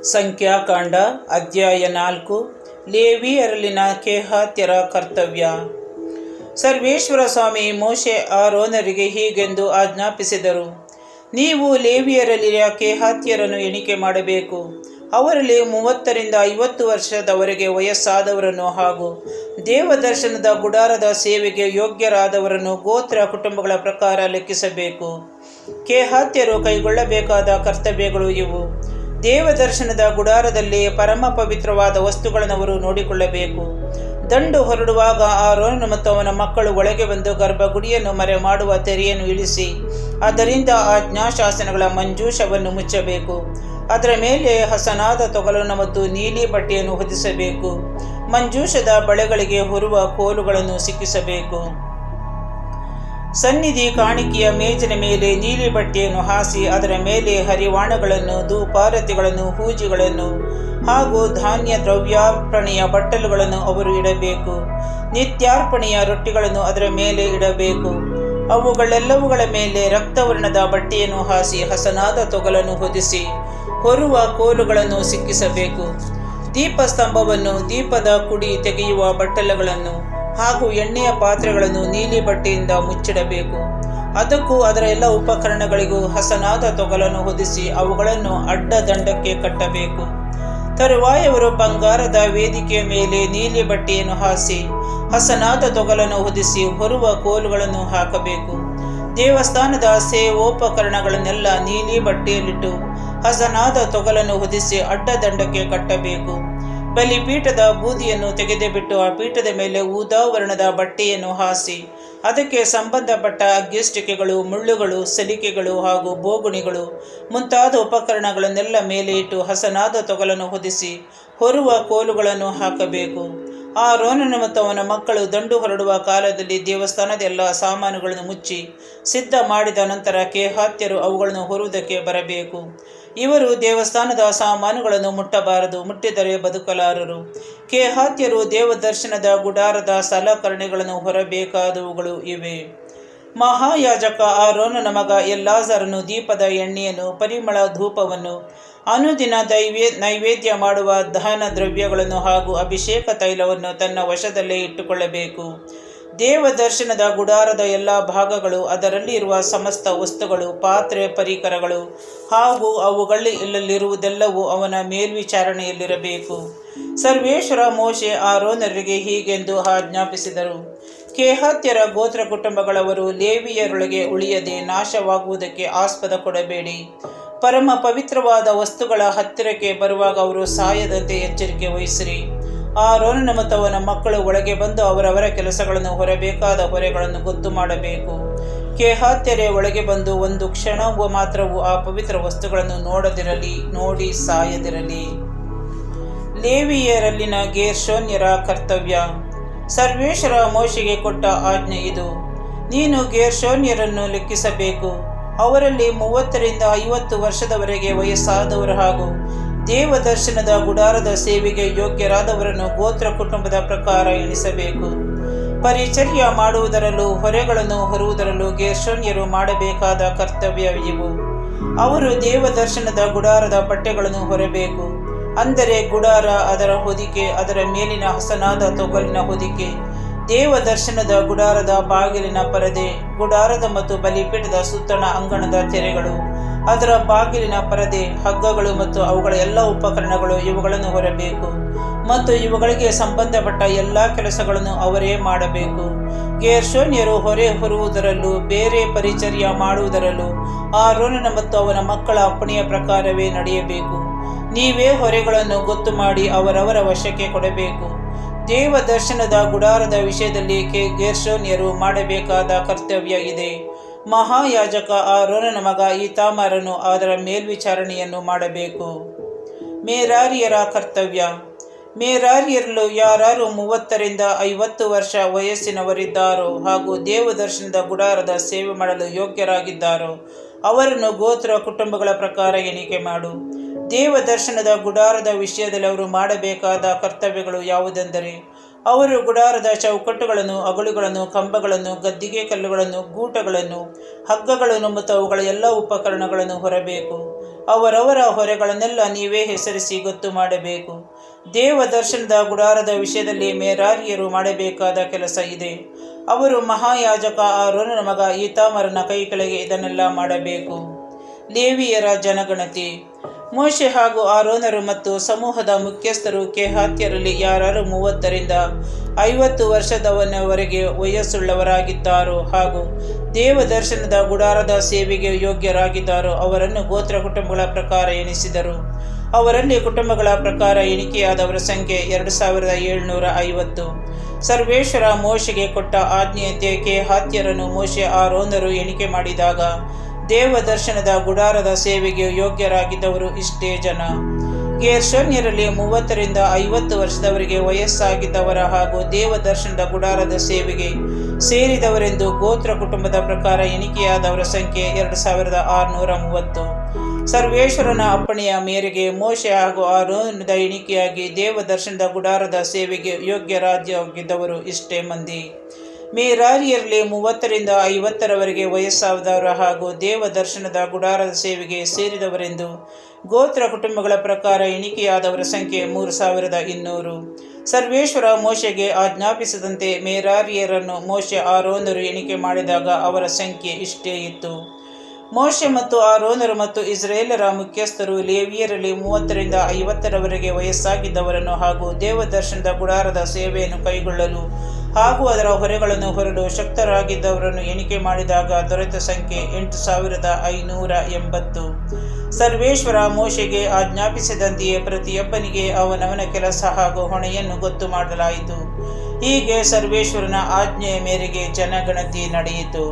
ಸಂಖ್ಯಾಕಾಂಡ ಅಧ್ಯಾಯ 4. ಲೇವಿಯರಲ್ಲಿನ ಕೇಹಾತ್ಯರ ಕರ್ತವ್ಯ. ಸರ್ವೇಶ್ವರ ಸ್ವಾಮಿ ಮೋಶೆ ಆರೋನರಿಗೆ ಹೀಗೆಂದು ಆಜ್ಞಾಪಿಸಿದರು. ನೀವು ಲೇವಿಯರಲ್ಲಿಯ ಕೇಹಾತ್ಯರನ್ನು ಎಣಿಕೆ ಮಾಡಬೇಕು. ಅವರಲ್ಲಿ 30 ರಿಂದ 50 ವರ್ಷದವರೆಗೆ ವಯಸ್ಸಾದವರನ್ನು ಹಾಗೂ ದೇವದರ್ಶನದ ಗುಡಾರದ ಸೇವೆಗೆ ಯೋಗ್ಯರಾದವರನ್ನು ಗೋತ್ರ ಕುಟುಂಬಗಳ ಪ್ರಕಾರ ಲೆಕ್ಕಿಸಬೇಕು. ಕೇಹಾತ್ಯರು ಕೈಗೊಳ್ಳಬೇಕಾದ ಕರ್ತವ್ಯಗಳು ಇವು. ದೇವದರ್ಶನದ ಗುಡಾರದಲ್ಲಿ ಪರಮ ಪವಿತ್ರವಾದ ವಸ್ತುಗಳನ್ನು ಅವರು ನೋಡಿಕೊಳ್ಳಬೇಕು. ದಂಡು ಹೊರಡುವಾಗ ಆರೋನನು ಮತ್ತು ಅವನ ಮಕ್ಕಳು ಒಳಗೆ ಬಂದು ಗರ್ಭಗುಡಿಯನ್ನು ಮರೆ ಮಾಡುವ ತೆರೆಯನ್ನು ಇಳಿಸಿ ಅದರಿಂದ ಆಜ್ಞಾಶಾಸನಗಳ ಮಂಜೂಷವನ್ನು ಮುಚ್ಚಬೇಕು. ಅದರ ಮೇಲೆ ಹಸನಾದ ತೊಗಲನ್ನು ಮತ್ತು ನೀಲಿ ಬಟ್ಟೆಯನ್ನು ಹೊದಿಸಬೇಕು. ಮಂಜೂಷದ ಬಳೆಗಳಿಗೆ ಹೊರುವ ಕೋಲುಗಳನ್ನು ಸಿಕ್ಕಿಸಬೇಕು. ಸನ್ನಿಧಿ ಕಾಣಿಕೆಯ ಮೇಜಿನ ಮೇಲೆ ನೀಲಿ ಬಟ್ಟೆಯನ್ನು ಹಾಸಿ ಅದರ ಮೇಲೆ ಹರಿವಾಣಗಳನ್ನು, ಧೂಪಾರತಿಗಳನ್ನು, ಹೂಜಿಗಳನ್ನು ಹಾಗೂ ಧಾನ್ಯ ದ್ರವ್ಯಾರ್ಪಣೆಯ ಬಟ್ಟಲುಗಳನ್ನು ಅವರು ಇಡಬೇಕು. ನಿತ್ಯಾರ್ಪಣೆಯ ರೊಟ್ಟಿಗಳನ್ನು ಅದರ ಮೇಲೆ ಇಡಬೇಕು. ಅವುಗಳೆಲ್ಲವುಗಳ ಮೇಲೆ ರಕ್ತವರ್ಣದ ಬಟ್ಟೆಯನ್ನು ಹಾಸಿ ಹಸನಾದ ತೊಗಲನ್ನು ಹೊದಿಸಿ ಹೊರುವ ಕೋಲುಗಳನ್ನು ಸಿಕ್ಕಿಸಬೇಕು. ದೀಪಸ್ತಂಭವನ್ನು, ದೀಪದ ಕುಡಿ ತೆಗೆಯುವ ಬಟ್ಟಲುಗಳನ್ನು ಹಾಗೂ ಎಣ್ಣೆಯ ಪಾತ್ರೆಗಳನ್ನು ನೀಲಿ ಬಟ್ಟೆಯಿಂದ ಮುಚ್ಚಿಡಬೇಕು. ಅದಕ್ಕೂ ಅದರ ಎಲ್ಲ ಉಪಕರಣಗಳಿಗೂ ಹಸನಾದ ತೊಗಲನ್ನು ಹೊದಿಸಿ ಅವುಗಳನ್ನು ಅಡ್ಡ ದಂಡಕ್ಕೆ ಕಟ್ಟಬೇಕು. ತರುವಾಯವರು ಬಂಗಾರದ ವೇದಿಕೆಯ ಮೇಲೆ ನೀಲಿ ಬಟ್ಟೆಯನ್ನು ಹಾಸಿ ಹಸನಾದ ತೊಗಲನ್ನು ಹೊದಿಸಿ ಹೊರುವ ಕೋಲುಗಳನ್ನು ಹಾಕಬೇಕು. ದೇವಸ್ಥಾನದ ಸೇವೋಪಕರಣಗಳನ್ನೆಲ್ಲ ನೀಲಿ ಬಟ್ಟೆಯಲ್ಲಿಟ್ಟು ಹಸನಾದ ತೊಗಲನ್ನು ಹೊದಿಸಿ ಅಡ್ಡ ದಂಡಕ್ಕೆ ಕಟ್ಟಬೇಕು. ಬಲಿಪೀಠದ ಬೂದಿಯನ್ನು ತೆಗೆದುಬಿಟ್ಟು ಆ ಪೀಠದ ಮೇಲೆ ಊದಾವರ್ಣದ ಬಟ್ಟೆಯನ್ನು ಹಾಸಿ ಅದಕ್ಕೆ ಸಂಬಂಧಪಟ್ಟ ಅಗ್ಗಿಷ್ಟಿಕೆಗಳು, ಮುಳ್ಳುಗಳು, ಸಲಿಕೆಗಳು ಹಾಗೂ ಬೋಗುಣಿಗಳು ಮುಂತಾದ ಉಪಕರಣಗಳನ್ನೆಲ್ಲ ಮೇಲೆ ಇಟ್ಟು ಹಸನಾದ ತೊಗಲನ್ನು ಹೊದಿಸಿ ಹೊರುವ ಕೋಲುಗಳನ್ನು ಹಾಕಬೇಕು. ಆರೋನನು ಮತ್ತು ಅವನ ಮಕ್ಕಳು ದಂಡು ಹೊರಡುವ ಕಾಲದಲ್ಲಿ ದೇವಸ್ಥಾನದ ಎಲ್ಲ ಸಾಮಾನುಗಳನ್ನು ಮುಚ್ಚಿ ಸಿದ್ಧ ಮಾಡಿದ ನಂತರ ಕೇಹಾತ್ಯರು ಅವುಗಳನ್ನು ಹೊರುವುದಕ್ಕೆ ಬರಬೇಕು. ಇವರು ದೇವಸ್ಥಾನದ ಸಾಮಾನುಗಳನ್ನು ಮುಟ್ಟಬಾರದು, ಮುಟ್ಟಿದರೆ ಬದುಕಲಾರರು. ಕೇಹಾತ್ಯರು ದೇವದರ್ಶನದ ಗುಡಾರದ ಸಲಕರಣೆಗಳನ್ನು ಹೊರಬೇಕಾದವುಗಳು ಇವೆ. ಮಹಾಯಾಜಕ ಆರೋನನ ಮಗ ಎಲ್ಲಾಜರನು ದೀಪದ ಎಣ್ಣೆಯನ್ನು, ಪರಿಮಳ ಧೂಪವನ್ನು, ಅನುದಿನ ನೈವೇದ್ಯ ಮಾಡುವ ದಹನ ದ್ರವ್ಯಗಳನ್ನು ಹಾಗೂ ಅಭಿಷೇಕ ತೈಲವನ್ನು ತನ್ನ ವಶದಲ್ಲೇ ಇಟ್ಟುಕೊಳ್ಳಬೇಕು. ದೇವದರ್ಶನದ ಗುಡಾರದ ಎಲ್ಲ ಭಾಗಗಳು, ಅದರಲ್ಲಿ ಇರುವ ಸಮಸ್ತ ವಸ್ತುಗಳು, ಪಾತ್ರೆ ಪರಿಕರಗಳು ಹಾಗೂ ಅವುಗಳಲ್ಲಿರುವುದೆಲ್ಲವೂ ಅವನ ಮೇಲ್ವಿಚಾರಣೆಯಲ್ಲಿರಬೇಕು. ಸರ್ವೇಶ್ವರ ಮೋಶೆ ಆರೋನರಿಗೆ ಹೀಗೆಂದು ಆಜ್ಞಾಪಿಸಿದರು. ಕೇಹಾತ್ಯರ ಗೋತ್ರ ಕುಟುಂಬಗಳವರು ಲೇವಿಯರೊಳಗೆ ಉಳಿಯದೆ ನಾಶವಾಗುವುದಕ್ಕೆ ಆಸ್ಪದ ಕೊಡಬೇಡಿ. ಪರಮ ಪವಿತ್ರವಾದ ವಸ್ತುಗಳ ಹತ್ತಿರಕ್ಕೆ ಬರುವಾಗ ಅವರು ಸಾಯದಂತೆ ಎಚ್ಚರಿಕೆ ವಹಿಸಿರಿ. ಆರೋನನ ಮತ್ತು ಅವನ ಮಕ್ಕಳು ಒಳಗೆ ಬಂದು ಅವರವರ ಕೆಲಸಗಳನ್ನು ಹೊರಬೇಕಾದ ಹೊರೆಗಳನ್ನು ಗೊತ್ತು ಮಾಡಬೇಕು. ಕೇಹಾತ್ಯರೇ ಒಳಗೆ ಬಂದು ಒಂದು ಕ್ಷಣವೂ ಮಾತ್ರವೂ ಆ ಪವಿತ್ರ ವಸ್ತುಗಳನ್ನು ನೋಡದಿರಲಿ, ನೋಡಿ ಸಾಯದಿರಲಿ. ಲೇವಿಯರಲ್ಲಿನ ಗೇರ್ಷೋನ್ಯರ ಕರ್ತವ್ಯ. ಸರ್ವೇಶ್ವರ ಮೋಶೆಗೆ ಕೊಟ್ಟ ಆಜ್ಞೆ ಇದು. ನೀನು ಗೇರ್ಷೋನ್ಯರನ್ನು ಲೆಕ್ಕಿಸಬೇಕು. ಅವರಲ್ಲಿ 30 ರಿಂದ 50 ವರ್ಷದವರೆಗೆ ವಯಸ್ಸಾದವರು ಹಾಗೂ ದೇವದರ್ಶನದ ಗುಡಾರದ ಸೇವೆಗೆ ಯೋಗ್ಯರಾದವರನ್ನು ಗೋತ್ರ ಕುಟುಂಬದ ಪ್ರಕಾರ ಎಣಿಸಬೇಕು. ಪರಿಚರ್ಯ ಮಾಡುವುದರಲ್ಲೂ ಹೊರೆಗಳನ್ನು ಹೊರುವುದರಲ್ಲೂ ಗೇರ್ಷೋನ್ಯರು ಮಾಡಬೇಕಾದ ಕರ್ತವ್ಯ ಇವು. ಅವರು ದೇವದರ್ಶನದ ಗುಡಾರದ ಬಟ್ಟೆಗಳನ್ನು ಹೊರಬೇಕು. ಅಂದರೆ ಗುಡಾರ, ಅದರ ಹೊದಿಕೆ, ಅದರ ಮೇಲಿನ ಹಸನಾದ ತೊಗಲಿನ ಹೊದಿಕೆ, ದೇವದರ್ಶನದ ಗುಡಾರದ ಬಾಗಿಲಿನ ಪರದೆ, ಗುಡಾರದ ಮತ್ತು ಬಲಿಪೀಠದ ಸುತ್ತಣ ಅಂಗಣದ ತೆರೆಗಳು, ಅದರ ಬಾಗಿಲಿನ ಪರದೆ, ಹಗ್ಗಗಳು ಮತ್ತು ಅವುಗಳ ಎಲ್ಲ ಉಪಕರಣಗಳು ಇವುಗಳನ್ನು ಹೊರಬೇಕು. ಮತ್ತು ಇವುಗಳಿಗೆ ಸಂಬಂಧಪಟ್ಟ ಎಲ್ಲ ಕೆಲಸಗಳನ್ನು ಅವರೇ ಮಾಡಬೇಕು. ಗೇರ್ಷೋನ್ಯರು ಹೊರೆ ಹೊರುವುದರಲ್ಲೂ ಬೇರೆ ಪರಿಚರ್ಯ ಮಾಡುವುದರಲ್ಲೂ ಆರೋನನ ಮತ್ತು ಅವನ ಮಕ್ಕಳ ಅಪ್ಪಣೆಯ ಪ್ರಕಾರವೇ ನಡೆಯಬೇಕು. ನೀವೇ ಹೊರೆಗಳನ್ನು ಗೊತ್ತು ಮಾಡಿ ಅವರವರ ವಶಕ್ಕೆ ಕೊಡಬೇಕು. ದೇವದರ್ಶನದ ಗುಡಾರದ ವಿಷಯದಲ್ಲಿ ಗೇರ್ಷೋನ್ಯರು ಮಾಡಬೇಕಾದ ಕರ್ತವ್ಯ ಇದೆ. ಮಹಾಯಾಜಕ ಆರೋನನ ಮಗ ಈತಾಮಾರನು ಅದರ ಮೇಲ್ವಿಚಾರಣೆಯನ್ನು ಮಾಡಬೇಕು. ಮೆರಾರಿಯರ ಕರ್ತವ್ಯ. ಮೆರಾರಿಯರಲ್ಲೂ ಯಾರು 30 ರಿಂದ 50 ವರ್ಷ ವಯಸ್ಸಿನವರಿದ್ದಾರೋ ಹಾಗೂ ದೇವದರ್ಶನದ ಗುಡಾರದ ಸೇವೆ ಮಾಡಲು ಯೋಗ್ಯರಾಗಿದ್ದಾರೋ ಅವರನ್ನು ಗೋತ್ರ ಕುಟುಂಬಗಳ ಪ್ರಕಾರ ಎಣಿಕೆ ಮಾಡು. ದೇವದರ್ಶನದ ಗುಡಾರದ ವಿಷಯದಲ್ಲಿ ಅವರು ಮಾಡಬೇಕಾದ ಕರ್ತವ್ಯಗಳು ಯಾವುದೆಂದರೆ, ಅವರು ಗುಡಾರದ ಚೌಕಟ್ಟುಗಳನ್ನು, ಅಗುಳಿಗಳನ್ನು, ಕಂಬಗಳನ್ನು, ಗದ್ದಿಗೆ ಕಲ್ಲುಗಳನ್ನು, ಗೂಟಗಳನ್ನು, ಹಗ್ಗಗಳನ್ನು ಮತ್ತು ಅವುಗಳ ಎಲ್ಲ ಉಪಕರಣಗಳನ್ನು ಹೊರಬೇಕು. ಅವರವರ ಹೊರೆಗಳನ್ನೆಲ್ಲ ನೀವೇ ಹೆಸರಿಸಿ ಗೊತ್ತು ಮಾಡಬೇಕು. ದೇವ ದರ್ಶನದ ಗುಡಾರದ ವಿಷಯದಲ್ಲಿ ಮೆರಾರಿಯರು ಮಾಡಬೇಕಾದ ಕೆಲಸ ಇದೆ. ಅವರು ಮಹಾಯಾಜಕ ಆರೋನನ ಮಗ ಈತಾಮರನ ಕೈ ಕೆಳಗೆ ಇದನ್ನೆಲ್ಲ ಮಾಡಬೇಕು. ಲೇವಿಯರ ಜನಗಣತಿ. ಮೋಶೆ ಹಾಗೂ ಆರೋನರು ಮತ್ತು ಸಮೂಹದ ಮುಖ್ಯಸ್ಥರು ಕೆಹಾತ್ಯರಲ್ಲಿ ಯಾರು 30 ರಿಂದ 50 ವರ್ಷದವರೆಗೆ ವಯಸ್ಸುಳ್ಳವರಾಗಿದ್ದಾರೋ ಹಾಗೂ ದೇವ ದರ್ಶನದ ಗುಡಾರದ ಸೇವೆಗೆ ಯೋಗ್ಯರಾಗಿದ್ದಾರೋ ಅವರನ್ನು ಗೋತ್ರ ಕುಟುಂಬಗಳ ಪ್ರಕಾರ ಎಣಿಸಿದರು. ಅವರಲ್ಲಿ ಕುಟುಂಬಗಳ ಪ್ರಕಾರ ಎಣಿಕೆಯಾದವರ ಸಂಖ್ಯೆ 2750. ಸರ್ವೇಶ್ವರ ಮೋಶೆಗೆ ಕೊಟ್ಟ ಆಜ್ಞೆಯಂತೆ ಕೆಹಾತ್ಯರನ್ನು ಮೋಶೆ ಆರೋನರು ಎಣಿಕೆ ಮಾಡಿದಾಗ ದೇವ ದರ್ಶನದ ಗುಡಾರದ ಸೇವೆಗೆ ಯೋಗ್ಯರಾಗಿದ್ದವರು ಇಷ್ಟೇ ಜನ. ಗೇರ್ಷೋನ್ಯರಲ್ಲಿ 30 ರಿಂದ 50 ವರ್ಷದವರೆಗೆ ವಯಸ್ಸಾಗಿದ್ದವರ ಹಾಗೂ ದೇವ ದರ್ಶನದ ಗುಡಾರದ ಸೇವೆಗೆ ಸೇರಿದವರೆಂದು ಗೋತ್ರ ಕುಟುಂಬದ ಪ್ರಕಾರ ಎಣಿಕೆಯಾದವರ ಸಂಖ್ಯೆ 2630. ಸರ್ವೇಶ್ವರನ ಅಪ್ಪಣೆಯ ಮೇರೆಗೆ ಮೋಶೆ ಹಾಗೂ ಆರೋನದ ಎಣಿಕೆಯಾಗಿ ದೇವ ದರ್ಶನದ ಗುಡಾರದ ಸೇವೆಗೆ ಯೋಗ್ಯರಾಗಿದ್ದವರು ಇಷ್ಟೇ ಮಂದಿ. ಮೆರಾರಿಯರಲ್ಲಿ 30 ರಿಂದ 50 ವಯಸ್ಸಾದವರ ಹಾಗೂ ದೇವ ದರ್ಶನದ ಗುಡಾರದ ಸೇವೆಗೆ ಸೇರಿದವರೆಂದು ಗೋತ್ರ ಕುಟುಂಬಗಳ ಪ್ರಕಾರ ಎಣಿಕೆಯಾದವರ ಸಂಖ್ಯೆ 3200. ಸರ್ವೇಶ್ವರ ಮೋಶೆಗೆ ಆಜ್ಞಾಪಿಸಿದಂತೆ ಮೆರಾರಿಯರನ್ನು ಮೋಶೆ ಆರೋನರು ಎಣಿಕೆ ಮಾಡಿದಾಗ ಅವರ ಸಂಖ್ಯೆ ಇಷ್ಟೇ ಇತ್ತು. ಮೋಶೆ ಮತ್ತು ಆರೋನರು ಮತ್ತು ಇಸ್ರೇಲರ ಮುಖ್ಯಸ್ಥರು ಲೇವಿಯರಲ್ಲಿ 30 ರಿಂದ 50 ವಯಸ್ಸಾಗಿದ್ದವರನ್ನು ಹಾಗೂ ದೇವ ದರ್ಶನದ ಗುಡಾರದ ಸೇವೆಯನ್ನು ಕೈಗೊಳ್ಳಲು ಹಾಗೂ ಅದರ ಹೊರೆಗಳನ್ನು ಹೊರಲು ಶಕ್ತರಾಗಿದ್ದವರನ್ನು ಎಣಿಕೆ ಮಾಡಿದಾಗ ದೊರೆತ ಸಂಖ್ಯೆ 8580. ಸರ್ವೇಶ್ವರ ಮೋಶೆಗೆ ಆಜ್ಞಾಪಿಸಿದಂತೆಯೇ ಪ್ರತಿಯೊಬ್ಬನಿಗೆ ಅವನವನ ಕೆಲಸ ಹಾಗೂ ಹೊಣೆಯನ್ನು ಗೊತ್ತು ಮಾಡಲಾಯಿತು. ಹೀಗೆ ಸರ್ವೇಶ್ವರನ ಆಜ್ಞೆಯ ಮೇರೆಗೆ ಜನಗಣತಿ ನಡೆಯಿತು.